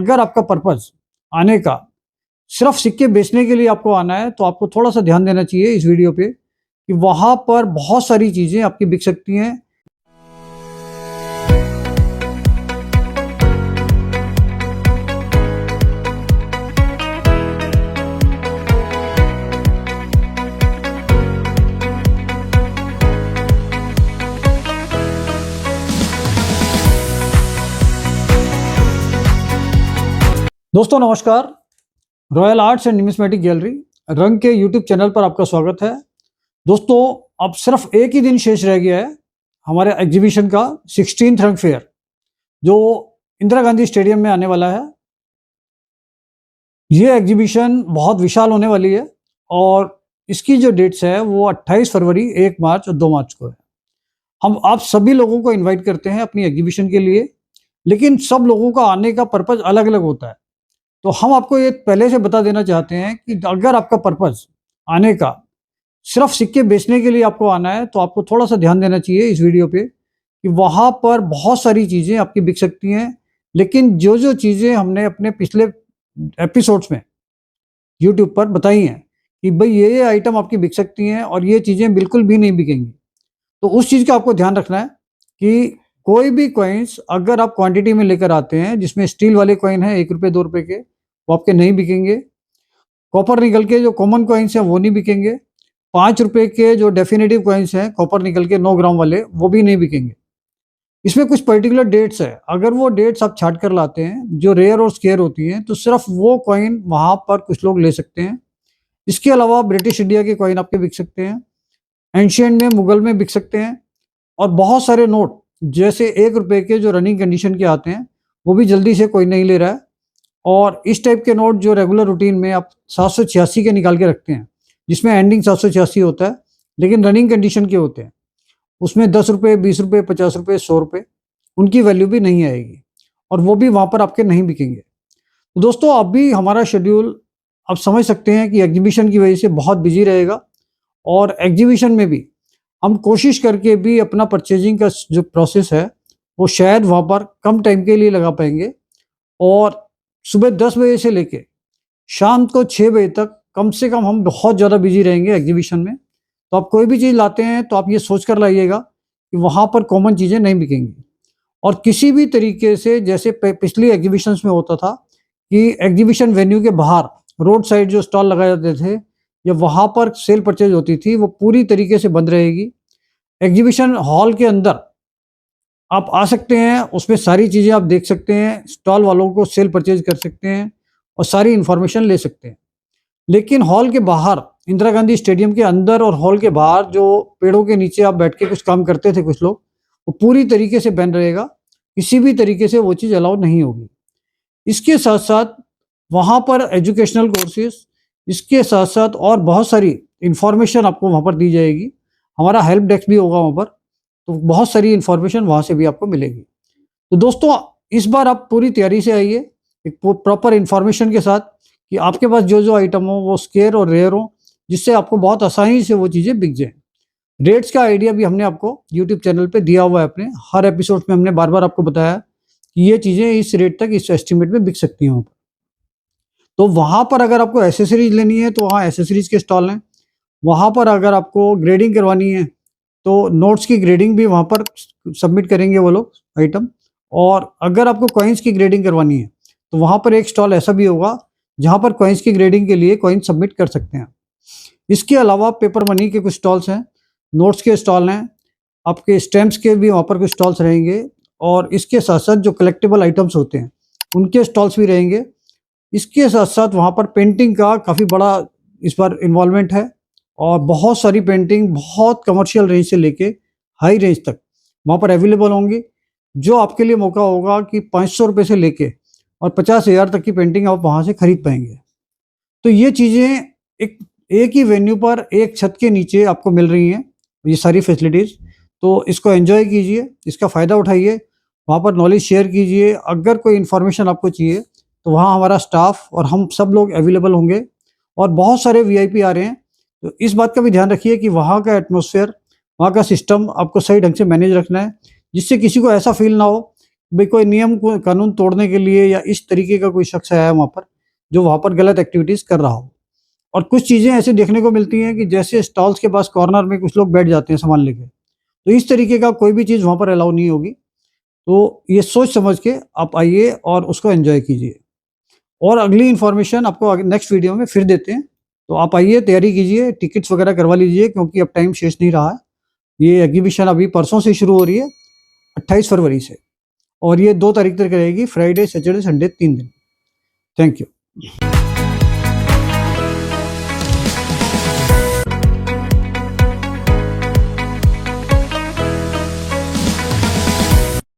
अगर आपका पर्पस आने का सिर्फ सिक्के बेचने के लिए आपको आना है, तो आपको थोड़ा-सा ध्यान देना चाहिए इस वीडियो पे कि वहाँ पर बहुत सारी चीज़ें आपकी बिक सकती हैं। दोस्तों नमस्कार, royal arts and numismatic gallery रंग के यूट्यूब चैनल पर आपका स्वागत है। दोस्तों अब सिर्फ एक ही दिन शेष रह गया है हमारे एग्जीबिशन का 16th रंग फेयर, जो इंदिरा गांधी स्टेडियम में आने वाला है। ये एग्जीबिशन बहुत विशाल होने वाली है और इसकी जो डेट्स है वो 28 फरवरी, 1 मार्च और 2 मार्च को है। हम आप सभी लोगों को इन्वाइट करते हैं अपनी एग्जीबिशन के लिए, लेकिन सब लोगों का आने का पर्पज़ अलग-अलग होता है। तो हम आपको ये पहले से बता देना चाहते हैं कि अगर आपका पर्पस आने का सिर्फ सिक्के बेचने के लिए आपको आना है, तो आपको थोड़ा-सा ध्यान देना चाहिए इस वीडियो पे कि वहाँ पर बहुत सारी चीज़ें आपकी बिक सकती हैं। लेकिन जो-जो चीज़ें हमने अपने पिछले एपिसोड्स में यूट्यूब पर बताई हैं कि भई ये आइटम आपकी बिक सकती हैं और ये चीज़ें बिल्कुल भी नहीं बिकेंगी। तो उस चीज़ का आपको ध्यान रखना है कि कोई भी कॉइन्स अगर आप क्वांटिटी में लेकर आते हैं, जिसमें स्टील वाले कॉइन हैं ₹1 ₹2 के, वो आपके नहीं बिकेंगे। कॉपर निकल के जो कॉमन कॉइन्स हैं वो नहीं बिकेंगे। ₹5 के जो डेफिनेटिव कॉइन्स हैं कॉपर निकल के 9 ग्राम वाले, वो भी नहीं बिकेंगे। इसमें कुछ पर्टिकुलर डेट्स है, अगर वो डेट्स आप छाँट कर लाते हैं जो रेयर और स्केयर होती हैं, तो सिर्फ वो कॉइन वहाँ पर कुछ लोग ले सकते हैं। इसके अलावा ब्रिटिश इंडिया के कॉइन आपके बिक सकते हैं, एंशिएंट में मुगल में बिक सकते हैं और बहुत सारे नोट जैसे ₹1 के जो रनिंग कंडीशन के आते हैं, वो भी जल्दी से कोई नहीं ले रहा है। और इस टाइप के नोट जो रेगुलर रूटीन में आप 786 के निकाल के रखते हैं, जिसमें एंडिंग 786 होता है, लेकिन रनिंग कंडीशन के होते हैं, उसमें ₹10, ₹20, ₹50, ₹100 उनकी वैल्यू भी नहीं आएगी और वो भी वहाँ पर आपके नहीं बिकेंगे। तो दोस्तों अभी हमारा शेड्यूल आप समझ सकते हैं कि एग्जीबिशन की वजह से बहुत बिजी रहेगा और एग्जीबिशन में भी हम कोशिश करके भी अपना परचेजिंग का जो प्रोसेस है, वो शायद वहाँ पर कम टाइम के लिए लगा पाएँगे और सुबह 10 बजे से लेके शाम को 6 बजे तक कम से कम हम बहुत ज़्यादा बिजी रहेंगे एग्जीबिशन में। तो आप कोई भी चीज़ लाते हैं तो आप ये सोच कर लाइएगा कि वहाँ पर कॉमन चीज़ें नहीं बिकेंगी और किसी भी तरीके से जैसे पिछली एग्जीबिशंस में होता था कि एग्जीबिशन वेन्यू के बाहर रोड साइड जो स्टॉल लगाए जाते थे या वहाँ पर सेल परचेज होती थी, वो पूरी तरीके से बंद रहेगी। एग्जीबिशन हॉल के अंदर आप आ सकते हैं, उसमें सारी चीज़ें आप देख सकते हैं, स्टॉल वालों को सेल परचेज़ कर सकते हैं और सारी इन्फॉर्मेशन ले सकते हैं। लेकिन हॉल के बाहर, इंदिरा गांधी स्टेडियम के अंदर और हॉल के बाहर जो पेड़ों के नीचे आप बैठ के कुछ काम करते थे कुछ लोग, वो पूरी तरीके से बैन रहेगा। किसी भी तरीके से वो चीज़ अलाउ नहीं होगी। इसके साथ-साथ वहाँ पर एजुकेशनल कोर्सेज़, इसके साथ-साथ और बहुत सारी इन्फॉर्मेशन आपको वहाँ पर दी जाएगी। हमारा हेल्प डेस्क भी होगा वहाँ पर, तो बहुत सारी इन्फॉर्मेशन वहाँ से भी आपको मिलेगी। तो दोस्तों इस बार आप पूरी तैयारी से आइए, एक प्रॉपर इन्फॉर्मेशन के साथ कि आपके पास जो-जो आइटम हो वो स्केयर और रेयर हो, जिससे आपको बहुत आसानी से वो चीज़ें बिक जाएँ। रेट्स का आइडिया भी हमने आपको यूट्यूब चैनल पे दिया हुआ है अपने, हर एपिसोड में हमने बार-बार आपको बताया कि ये चीज़ें इस रेट तक, इस एस्टीमेट में बिक सकती हैं वहाँ पर। तो वहाँ पर अगर आपको एक्सेसरीज़ लेनी है तो वहाँ एक्सेसरीज़ के स्टॉल हैं। वहाँ पर अगर आपको ग्रेडिंग करवानी है तो नोट्स की ग्रेडिंग भी वहाँ पर सबमिट करेंगे वो लोग आइटम। और अगर आपको कॉइन्स की ग्रेडिंग करवानी है तो वहाँ पर एक स्टॉल ऐसा भी होगा जहाँ पर कॉइन्स की ग्रेडिंग के लिए कॉइन सबमिट कर सकते हैं। इसके अलावा पेपर मनी के कुछ स्टॉल्स हैं, नोट्स के स्टॉल हैं, आपके स्टैम्प्स के भी वहाँ पर कुछ स्टॉल्स रहेंगे और इसके साथ-साथ जो कलेक्टिबल आइटम्स होते हैं, उनके स्टॉल्स भी रहेंगे। इसके साथ-साथ वहाँ पर पेंटिंग का काफ़ी बड़ा इस बार इन्वॉल्वमेंट है और बहुत सारी पेंटिंग बहुत कमर्शियल रेंज से लेके हाई रेंज तक वहाँ पर अवेलेबल होंगी, जो आपके लिए मौका होगा कि ₹500 से लेके और 50,000 तक की पेंटिंग आप वहाँ से खरीद पाएँगे। तो ये चीज़ें एक एक ही वेन्यू पर एक छत के नीचे आपको मिल रही हैं, ये सारी फैसिलिटीज़। तो इसको एन्जॉय कीजिए, इसका फ़ायदा उठाइए, वहाँ पर नॉलेज शेयर कीजिए। अगर कोई इन्फॉर्मेशन आपको चाहिए, तो वहाँ हमारा स्टाफ़ और हम सब लोग अवेलेबल होंगे और बहुत सारे वीआईपी आ रहे हैं। तो इस बात का भी ध्यान रखिए कि वहाँ का एटमॉस्फेयर, वहाँ का सिस्टम आपको सही ढंग से मैनेज रखना है, जिससे किसी को ऐसा फ़ील ना हो भाई कोई नियम को कानून तोड़ने के लिए या इस तरीके का कोई शख्स आया वहाँ पर जो वहाँ पर गलत एक्टिविटीज़ कर रहा हो। और कुछ चीज़ें ऐसी देखने को मिलती हैं कि जैसे स्टॉल्स के पास कॉर्नर में कुछ लोग बैठ जाते हैं सामान लेके, तो इस तरीके का कोई भी चीज़ वहाँ पर अलाउ नहीं होगी। तो ये सोच समझ के आप आइए और उसको एन्जॉय कीजिए। और अगली इन्फॉर्मेशन आपको आगे नेक्स्ट वीडियो में फिर देते हैं। तो आप आइए, तैयारी कीजिए, टिकट्स वगैरह करवा लीजिए क्योंकि अब टाइम शेष नहीं रहा है। ये एग्जीबिशन अभी परसों से शुरू हो रही है, 28 फरवरी से, और ये 2 तारीख तक रहेगी, फ्राइडे, सैटरडे, संडे 3 दिन। Thank you.